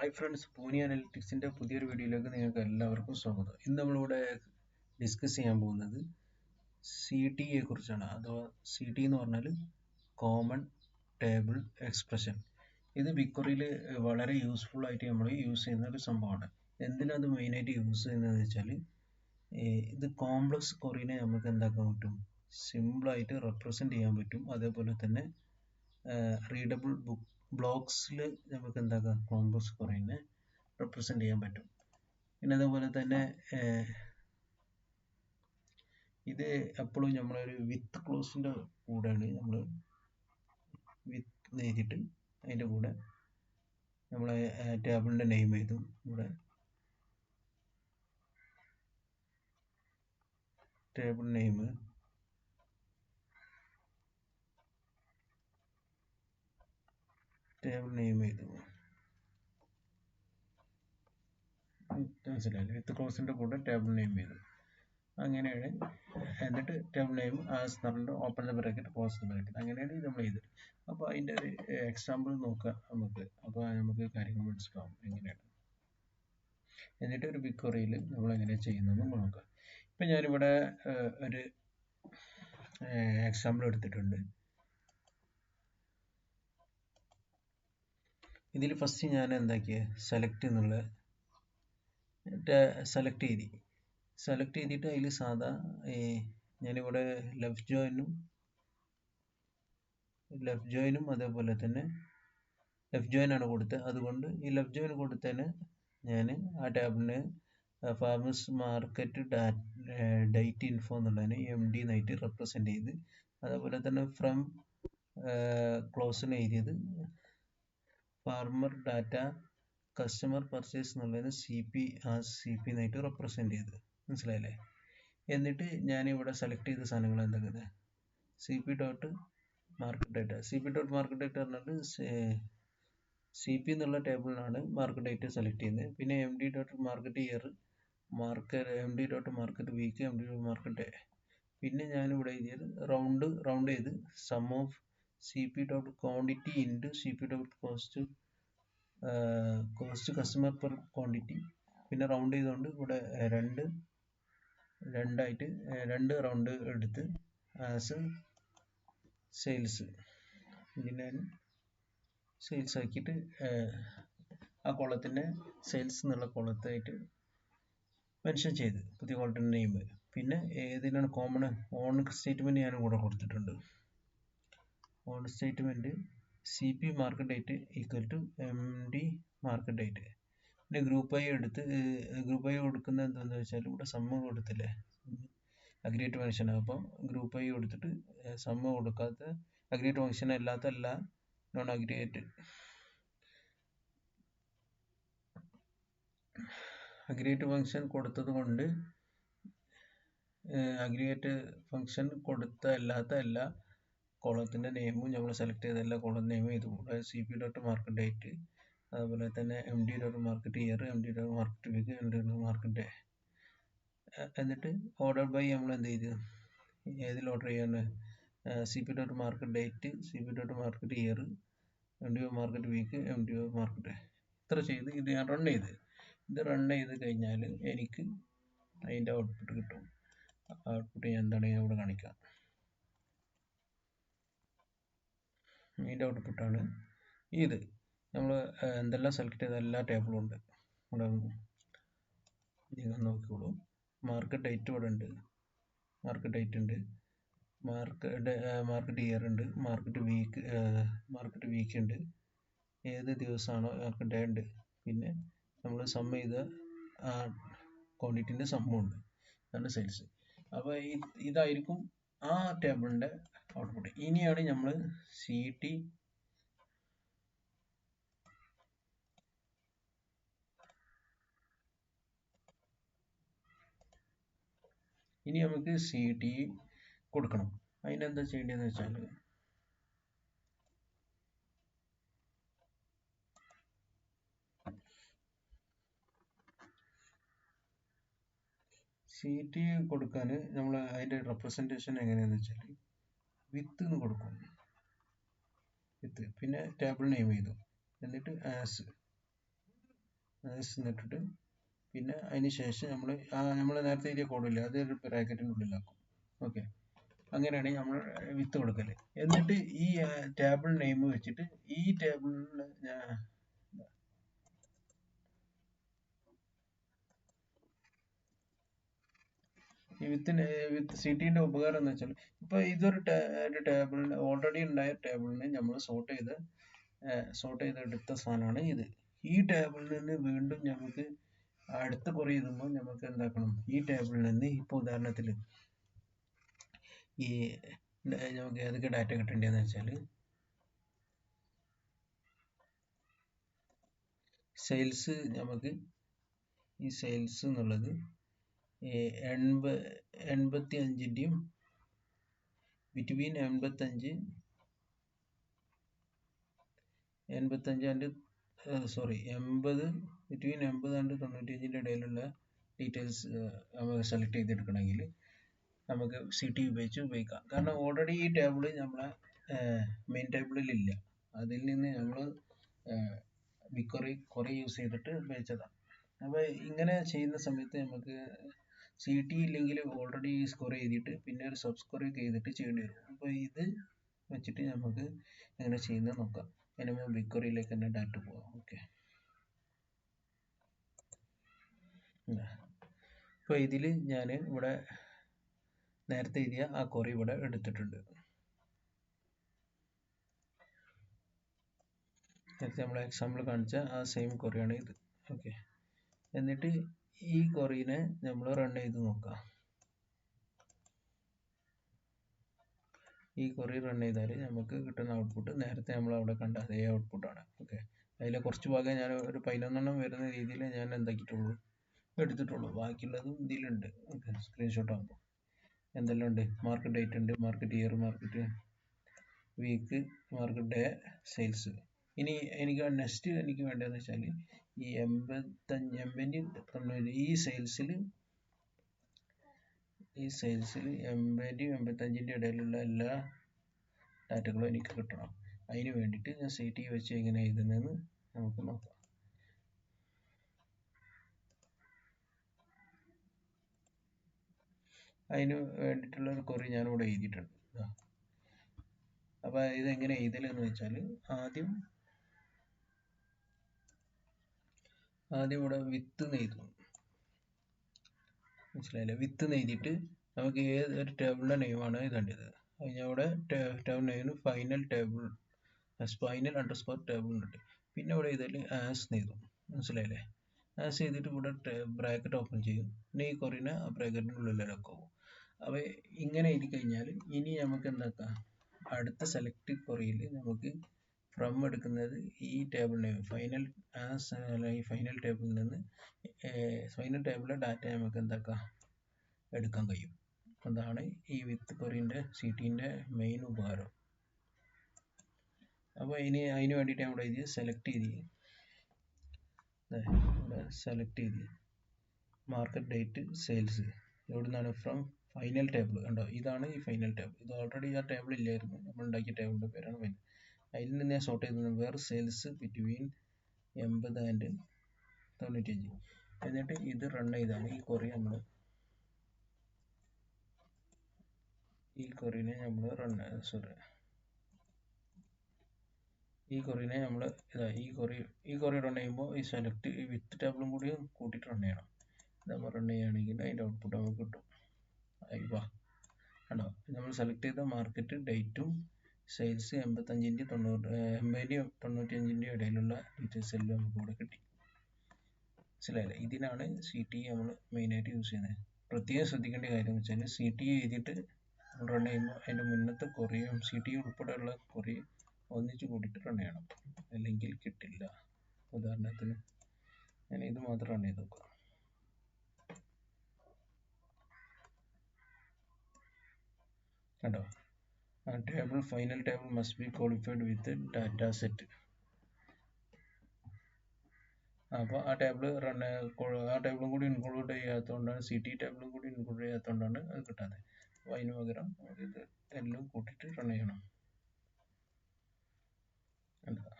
Hi friends, പൂനി അനലിറ്റിക്സിൻ്റെ പുതിയൊരു വീഡിയോയിലേക്ക് നിങ്ങൾക്ക് എല്ലാവർക്കും സ്വാഗതം. ഇന്ന് നമ്മളിവിടെ ഡിസ്കസ് ചെയ്യാൻ പോകുന്നത് CTE കുറിച്ചാണ്. അഥവാ CTE എന്ന് പറഞ്ഞാൽ കോമൺ ടേബിൾ എക്സ്പ്രഷൻ. ഇത് BigQueryയിൽ വളരെ യൂസ്ഫുൾ ആയിട്ട് നമ്മൾ യൂസ് ചെയ്യുന്ന ഒരു സംഭവമാണ്. എന്തിനത് മെയിനായിട്ട് യൂസ് ചെയ്യുന്നതെന്ന് വെച്ചാൽ ഇത് കോംപ്ലക്സ് ക്വറീനെ നമുക്ക് എന്താക്കാൻ പറ്റും, സിമ്പിളായിട്ട് റെപ്രസെൻറ്റ് ചെയ്യാൻ പറ്റും. അതേപോലെ തന്നെ റീഡബിൾ ബ്ലോക്സിൽ നമുക്ക് എന്താക്കാം, കോംപ്ലക്സ് ക്വറീനെ റെപ്രസെൻറ്റ് ചെയ്യാൻ പറ്റും. പിന്നെ അതേപോലെ തന്നെ ഇത് എപ്പോഴും നമ്മളൊരു വിത്ത് ക്ലോസിൻ്റെ കൂടെയാണ് നമ്മൾ വിത്ത് എഴുതിയിട്ട് അതിൻ്റെ കൂടെ നമ്മളെ ടേബിളിൻ്റെ നെയിം എഴുതും. ഇവിടെ ടേബിൾ നെയിം എഴുതും. മനസ്സിലായില്ലേ? വിത്ത് ക്ലോസിൻ്റെ കൂടെ ടേബിൾ നെയിം എഴുതും. അങ്ങനെയാണ്. എന്നിട്ട് ടേബിൾ നെയിം ആസ് പറഞ്ഞിട്ട് open the bracket close the bracket, അങ്ങനെയാണ് ഇത് നമ്മൾ ചെയ്തത്. അപ്പോൾ അതിൻ്റെ ഒരു എക്സാമ്പിൾ നോക്കാം നമുക്ക്. അപ്പോൾ നമുക്ക് കാര്യങ്ങൾ മനസ്സിലാവും എങ്ങനെയാണ്. എന്നിട്ട് ഒരു BigQueryയിൽ നമ്മൾ എങ്ങനെ ചെയ്യുന്നതെന്ന് നോക്കാം. ഇപ്പം ഞാനിവിടെ ഒരു എക്സാമ്പിൾ എടുത്തിട്ടുണ്ട്. ഇതിൽ ഫസ്റ്റ് ഞാൻ എന്താക്കിയത്, സെലക്ട് ചെയ്തിട്ട് അതിൽ സാധാ ഞാനിവിടെ ലെഫ്റ്റ് ജോയിനും അതേപോലെ തന്നെ ലെഫ്റ്റ് ജോയിൻ ആണ് കൊടുത്തത്. അതുകൊണ്ട് ഈ ലെഫ്റ്റ് ജോയിൻ കൊടുത്തതിന് ഞാൻ ആ ടാബിന് ഫാർമേഴ്സ് മാർക്കറ്റ് ഡേറ്റ് ഇൻഫോ എന്നുള്ളതിന് MD എന്നായിട്ട് റെപ്രസെൻറ്റ് ചെയ്ത്, അതേപോലെ തന്നെ ഫ്രം ക്ലോസിന് എഴുതിയത് ഫാർമർ ഡാറ്റ കസ്റ്റമർ പർച്ചേസ് എന്നുള്ളതിന് CP എന്നായിട്ട് റെപ്രസെൻറ്റ് ചെയ്ത്. മനസ്സിലായില്ലേ? എന്നിട്ട് ഞാനിവിടെ സെലക്ട് ചെയ്ത സാധനങ്ങൾ എന്തൊക്കെയാണ്, CP ഡോട്ട് മാർക്കറ്റ് ഡേറ്റ പറഞ്ഞാൽ CP എന്നുള്ള ടേബിളിലാണ് മാർക്കറ്റ് ഡേറ്റ് സെലക്ട് ചെയ്യുന്നത്. പിന്നെ MD dot market year, MD dot market week, MD dot market day. പിന്നെ ഞാനിവിടെ എഴുതിയത് റൗണ്ട് ചെയ്ത് sum of CP dot quantity into CP dot cost customer per quantity. പിന്നെ round ചെയ്തുകൊണ്ട് ഇവിടെ രണ്ട് റൗണ്ട് എടുത്ത് ആസ് സെയിൽസ്, ഇതിനെ സെയിൽസ് ആക്കിയിട്ട് ആ കോളത്തിൻ്റെ സെയിൽസ് എന്നുള്ള കോളത്തായിട്ട് മെൻഷൻ ചെയ്ത് പുതിയ കോളത്തിൻ്റെ നെയിം. പിന്നെ ഏതിനാണ് കോമൺ ഓൺ സ്റ്റേറ്റ്മെൻറ്റ് ഞാൻ കൂടെ കൊടുത്തിട്ടുണ്ട്. On statement CP market date equal to MD market date. പിന്നെ ഗ്രൂപ്പ് ഐ കൊടുക്കുന്നത് എന്താണെന്ന് വെച്ചാൽ ഇവിടെ സമ്മ് കൊടുത്തില്ലേ, അഗ്രിഗേറ്റ് ഫംഗ്ഷൻ. അപ്പം ഗ്രൂപ്പ് ഐ കൊടുത്തിട്ട് സമ്മ് കൊടുക്കാത്ത അഗ്രിഗേറ്റ് ഫംഗ്ഷൻ അല്ലാത്ത എല്ലാ നോൺ അഗ്രിഗേറ്റ് ഫംഗ്ഷൻ കൊടുത്തത് കൊണ്ട് അഗ്രിഗേറ്റ് ഫംഗ്ഷൻ കൊടുത്ത അല്ലാത്ത എല്ലാ കോളത്തിൻ്റെ നെയിമും നമ്മൾ സെലക്ട് ചെയ്ത എല്ലാ കോളം നെയിമും ഇതുകൂടെ CP ഡോട്ട് മാർക്കറ്റ് ഡേറ്റ്, അതുപോലെ തന്നെ MD dot market year, MD dot market week, MD dot market day. എന്നിട്ട് ഓർഡർ ബൈ നമ്മൾ എന്ത് ചെയ്ത്, ഏതിൽ ഓർഡർ ചെയ്യാണ്, CP dot market date, CP dot market year, MD dot market week, MD dot market day. ഇത്ര ചെയ്ത് ഇത് ഞാൻ റൺ ചെയ്ത് കഴിഞ്ഞാൽ എനിക്ക് അതിൻ്റെ ഔട്ട്പുട്ട് കിട്ടും. ഔട്ട്പുട്ട് ഞാൻ എന്താണ് ഇവിടെ കാണിക്കാം. ഇതിൻ്റെ ഔട്ട്പുട്ടാണ് ഇത്. നമ്മൾ എന്തെല്ലാം സെലക്ട് ചെയ്ത എല്ലാ ടേബിളും ഉണ്ട് ഇവിടെ, നിങ്ങൾ നോക്കിക്കോളൂ. മാർക്കറ്റ് ഡേറ്റ് ഇവിടെ ഉണ്ട്, മാർക്കറ്റ് ഇയർ ഉണ്ട്, മാർക്കറ്റ് വീക്ക് ഉണ്ട്, ഏത് ദിവസമാണോ മാർക്കറ്റ് ഡേ ഉണ്ട്. പിന്നെ നമ്മൾ സം ചെയ്ത ക്വാണ്ടിറ്റിൻ്റെ സമ്മും ഉണ്ട്, അതാണ് സെയിൽസ്. അപ്പോൾ ഇതായിരിക്കും ആ ടേബിളിൻ്റെ ഔട്ട്പുട്ട്. ഇനിയാണ് നമ്മൾ ഇനി നമുക്ക് CTE കൊടുക്കണം. അതിനെന്താ ചെയ്യേണ്ടതെന്ന് വെച്ചാൽ, CTE കൊടുക്കാൻ നമ്മൾ അതിൻ്റെ റെപ്രസെൻറ്റേഷൻ എങ്ങനെയാണെന്ന് വെച്ചാൽ വിത്ത് എന്ന് കൊടുക്കും, വിത്ത്. പിന്നെ ടേബിൾ നെയിം ചെയ്തു, എന്നിട്ട് ആസ് എന്നിട്ടിട്ട് പിന്നെ അതിന് ശേഷം നമ്മൾ നേരത്തെ എഴുതിയ കോഡില്ലേ അത് ഒരു ബ്രാക്കറ്റിൻ്റെ ഉള്ളിലാക്കും. ഓക്കെ, അങ്ങനെയാണ് നമ്മൾ വിത്ത് കൊടുക്കല്. എന്നിട്ട് ഈ ടേബിൾ നെയിം വെച്ചിട്ട് ഈ ടേബിളിൽ ഈ വിത്ത് CTന്റെ ഉപകാരം എന്ന് വെച്ചാൽ ഇപ്പൊ ഇതൊരു ടേബിളിന് ഓൾറെഡി ഉണ്ടായ ടേബിളിനെ നമ്മൾ സോർട്ട് ചെയ്തെടുത്ത സാധനമാണ് ഇത്. ഈ ടേബിളിൽ നിന്ന് വീണ്ടും നമുക്ക് അടുത്ത കുറി എഴുതുമ്പോൾ നമുക്ക് എന്താക്കണം, ഈ ടേബിളിൽ നിന്ന് ഇപ്പോൾ ഉദാഹരണത്തിൽ ഈ നമുക്ക് ഏതൊക്കെ ഡാറ്റ കിട്ടേണ്ടതെന്ന് വെച്ചാൽ സെയിൽസ്, നമുക്ക് ഈ സെയിൽസ് എന്നുള്ളത് 85ൻ്റെയും ബിറ്റ്വീൻ 85 ആൻഡ് 80 ബിറ്റ്വീൻ 80 ആൻഡ് 95ൻ്റെ ഇടയിലുള്ള ഡീറ്റെയിൽസ് നമുക്ക് സെലക്ട് ചെയ്തെടുക്കണമെങ്കിൽ നമുക്ക് CT ഉപയോഗിക്കാം. കാരണം ഓൾറെഡി ഈ ടേബിൾ നമ്മളെ മെയിൻ ടേബിളിൽ ഇല്ല. അതിൽ നിന്ന് നമ്മൾ BigQuery യൂസ് ചെയ്തിട്ട് ഉപയോഗിച്ചതാണ്. അപ്പോൾ ഇങ്ങനെ ചെയ്യുന്ന സമയത്ത് നമുക്ക് CT ഇല്ലെങ്കിൽ ഓൾറെഡി സ്കോർ ചെയ്തിട്ട് പിന്നെ ഒരു സബ് സ്കോർ ചെയ്തിട്ട് ചെയ്യേണ്ടി വരും. അപ്പോൾ ഇത് വെച്ചിട്ട് നമുക്ക് എങ്ങനെ ചെയ്യുന്നത് നോക്കാം. അതിന് BigQueryയിലേക്ക് തന്നെ ഡാറ്റ പോവാം. ഓക്കെ, ഇപ്പോൾ ഇതിൽ ഞാൻ ഇവിടെ നേരത്തെ എഴുതിയ ആ ക്വറി ഇവിടെ എടുത്തിട്ടുണ്ട്. നേരത്തെ നമ്മൾ എക്സാമ്പിൾ കാണിച്ച ആ സെയിം ക്വറിയാണ് ഇത്. ഓക്കെ, എന്നിട്ട് ഈ ക്വറീനെ നമ്മൾ റൺ ചെയ്ത് നോക്കാം. ഈ ക്വറി റൺ ചെയ്താൽ നമുക്ക് കിട്ടുന്ന ഔട്ട്പുട്ട് നേരത്തെ നമ്മൾ അവിടെ കണ്ട അതേ ഔട്ട്പുട്ടാണ്. ഓക്കെ, അതിലെ കുറച്ച് ഭാഗം ഞാൻ ഒരു 11 വരുന്ന രീതിയിൽ ഞാൻ എടുത്തിട്ടുള്ളൂ. ബാക്കിയുള്ളതും ഇതിലുണ്ട്. ഓക്കെ, സ്ക്രീൻഷോട്ട് ആകുമ്പോൾ എന്തെല്ലാം ഉണ്ട്, മാർക്കറ്റ് ഡേറ്റ് ഉണ്ട്, market year, market week, market day, sales. ഇനി എനിക്ക് വേണ്ടതെന്ന് വെച്ചാൽ ഈ 80 90 ഈ സെയിൽസിൽ 80 85ൻ്റെ ഇടയിലുള്ള എല്ലാ ഡാറ്റകളും എനിക്ക് കിട്ടണം. അതിന് വേണ്ടിയിട്ട് ഞാൻ CT വെച്ച് എങ്ങനെ എഴുതുന്നതെന്ന് നമുക്ക് നോക്കാം. അതിന് വേണ്ടിയിട്ടുള്ള ഒരു ക്വറി ഞാനിവിടെ എഴുതിയിട്ടുണ്ട്. അപ്പോൾ ഇതെങ്ങനെ എഴുതലെന്ന് വെച്ചാൽ ആദ്യം ഇവിടെ വിത്ത് എഴുതും. മനസ്സിലായില്ലേ? വിത്ത് എഴുതിയിട്ട് നമുക്ക് ഏതൊരു ടേബിളിൻ്റെ നെയിമാണ് എഴുതേണ്ടത്. അതിനവിടെ ടേബിൾ നെയിം ഫൈനൽ ടേബിൾ ഉണ്ട്. പിന്നെ ഇവിടെ എഴുതല് ആസ് എഴുതും. മനസ്സിലായില്ലേ? ആസ് ചെയ്തിട്ട് ഇവിടെ ബ്രാക്കറ്റ് ഓപ്പൺ ചെയ്യും. പിന്നെ ഈ ക്വറിനെ ആ ബ്രാക്കറ്റിൻ്റെ ഉള്ളിലാക്കും. അപ്പോൾ ഇങ്ങനെ എഴുതി കഴിഞ്ഞാൽ ഇനി നമുക്ക് എന്താക്കാം, അടുത്ത സെലക്ട് ക്വറിയിൽ നമുക്ക് ഫ്രം എടുക്കുന്നത് ഈ ടേബിൾ നെയിം ഈ ഫൈനൽ ടേബിളിൽ നിന്ന് ഫൈനൽ ടേബിളിലെ ഡാറ്റ നമുക്ക് എന്താക്കാം, എടുക്കാൻ കഴിയും. അതാണ് ഈ വിത്ത് ക്വറിൻ്റെ CTൻ്റെ മെയിൻ ഉപകാരം. അപ്പോൾ ഇനി അതിന് വേണ്ടിയിട്ട് അവിടെ എഴുതി സെലക്ട് ചെയ്ത് മാർക്കറ്റ് ഡേറ്റ് സെയിൽസ് എവിടെ നിന്നാണ്, ഫ്രം ഫൈനൽ ടേബിൾ. കണ്ടോ, ഇതാണ് ഈ ഫൈനൽ ടേബിൾ. ഇത് ഓൾറെഡി ആ ടേബിൾ ഇല്ലായിരുന്നു, നമ്മൾ ഉണ്ടാക്കിയ ടേബിളിൻ്റെ പേരാണ് ഫൈനൽ. അതിൽ നിന്ന് ഞാൻ സോർട്ട് ചെയ്തത് വേറെ സെയിൽസ് ബിറ്റ്വീൻ 80 ആൻഡ് 95. എന്നിട്ട് ഇത് റൺ ചെയ്താൽ ഈ ക്വറിനെ നമ്മൾ ഈ ക്വറി റൺ ചെയ്യുമ്പോൾ ഈ സെലക്ട് വിത്ത് ടേബിളും കൂടി കൂട്ടിയിട്ട് റൺ ചെയ്യണം. നമ്മൾ റൺ ചെയ്യുകയാണെങ്കിൽ അതിൻ്റെ ഔട്ട്പുട്ട് നമുക്ക് കിട്ടും. കണ്ടോ, നമ്മൾ സെലക്ട് ചെയ്ത മാർക്കറ്റ് ഡേറ്റും സെയിൽസ് 85ൻ്റെയും 95ൻ്റെയും ഇടയിലുള്ള ഡീറ്റെയിൽസ് എല്ലാം നമുക്ക് ഇവിടെ കിട്ടി. മനസ്സിലായില്ലേ? ഇതിനാണ് CTE നമ്മൾ മെയിനായിട്ട് യൂസ് ചെയ്യുന്നത്. പ്രത്യേകം ശ്രദ്ധിക്കേണ്ട കാര്യം എന്ന് വെച്ചാൽ CTE എഴുതിയിട്ട് റൺ ചെയ്യുമ്പോൾ അതിൻ്റെ മുന്നത്തെ ക്വറിയും CTE ഉൾപ്പെടെയുള്ള ക്വറി ഒന്നിച്ച് കൂട്ടിയിട്ട് റൺ ചെയ്യണം, അല്ലെങ്കിൽ കിട്ടില്ല. ഉദാഹരണത്തിന് ഞാൻ ഇത് മാത്രം റൺ ചെയ്ത് നോക്കാം. കണ്ടോ, final table must be qualified with data set. അപ്പോൾ ആ ടേബിളും കൂടി ഇൻക്ലൂഡ് ചെയ്യാത്തതുകൊണ്ടാണ്, CTE ടേബിളും കൂടി ഇൻക്ലൂഡ് ചെയ്യാത്തതുകൊണ്ടാണ് അത് കിട്ടാതെ. അപ്പോൾ അതിന് പകരം ഇത് എല്ലാം കൂട്ടിയിട്ട് റൺ ചെയ്യണം.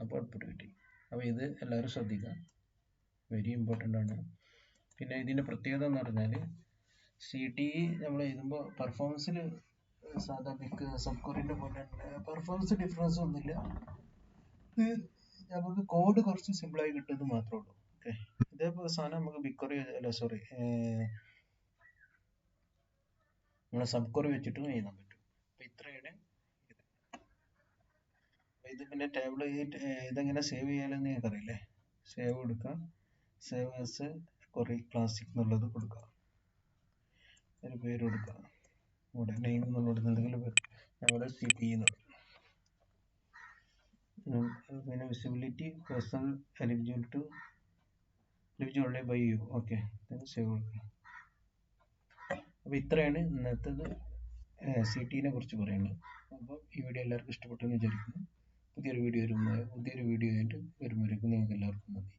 അപ്പോൾ ഔട്ട്പുട്ട് കിട്ടി. അപ്പോൾ ഇത് എല്ലാവരും ശ്രദ്ധിക്കുക. വെരി ഇമ്പോർട്ടൻ്റ് ആണ്. പിന്നെ ഇതിൻ്റെ പ്രത്യേകത എന്ന് പറഞ്ഞാൽ CTE നമ്മൾ എഴുതുമ്പോൾ പെർഫോമൻസിൽ സാധാ സബ് ക്വറിൻ്റെ പോലെ പെർഫോമൻസ് ഡിഫറൻസ് ഒന്നുമില്ല. ഇത് നമുക്ക് കോഡ് കുറച്ച് സിമ്പിളായി കിട്ടുന്നത് മാത്രമേ ഉള്ളൂ. ഓക്കെ, ഇതേപോലെ സാധനം നമുക്ക് BigQuery അല്ല സോറി നമ്മളെ സബ് ക്വറി വെച്ചിട്ടും എഴുതാൻ പറ്റും. അപ്പോൾ ഇത്രയാണ് ഇത്. ഇത് പിന്നെ ടേബിൾ ഇതെങ്ങനെ സേവ് ചെയ്യാനെന്ന് നിങ്ങൾക്ക് അറിയില്ലേ? സേവ് കൊടുക്കാം, സേവ് ആസ് ക്വറി ക്ലാസിക് എന്നുള്ളത് കൊടുക്കുക, ഒരു പേര് കൊടുക്കുക, ഇവിടെ നെയിം എന്നുള്ളത് എന്തെങ്കിലും പേര്, ഞങ്ങളുടെ CTE എന്നുള്ളത്. പിന്നെ visibility personal eligible by you. Okay, save കൊടുക്കുക. അപ്പോൾ ഇത്രയാണ് ഇന്നത്തേത് CTE കുറിച്ച് പറയുന്നത്. അപ്പോൾ ഈ വീഡിയോ എല്ലാവർക്കും ഇഷ്ടപ്പെട്ടെന്ന് വിചാരിക്കുന്നു. പുതിയൊരു വീഡിയോ ആയിട്ട് വരുമ്പോഴേക്കും നിങ്ങൾക്ക് എല്ലാവർക്കും നന്ദി.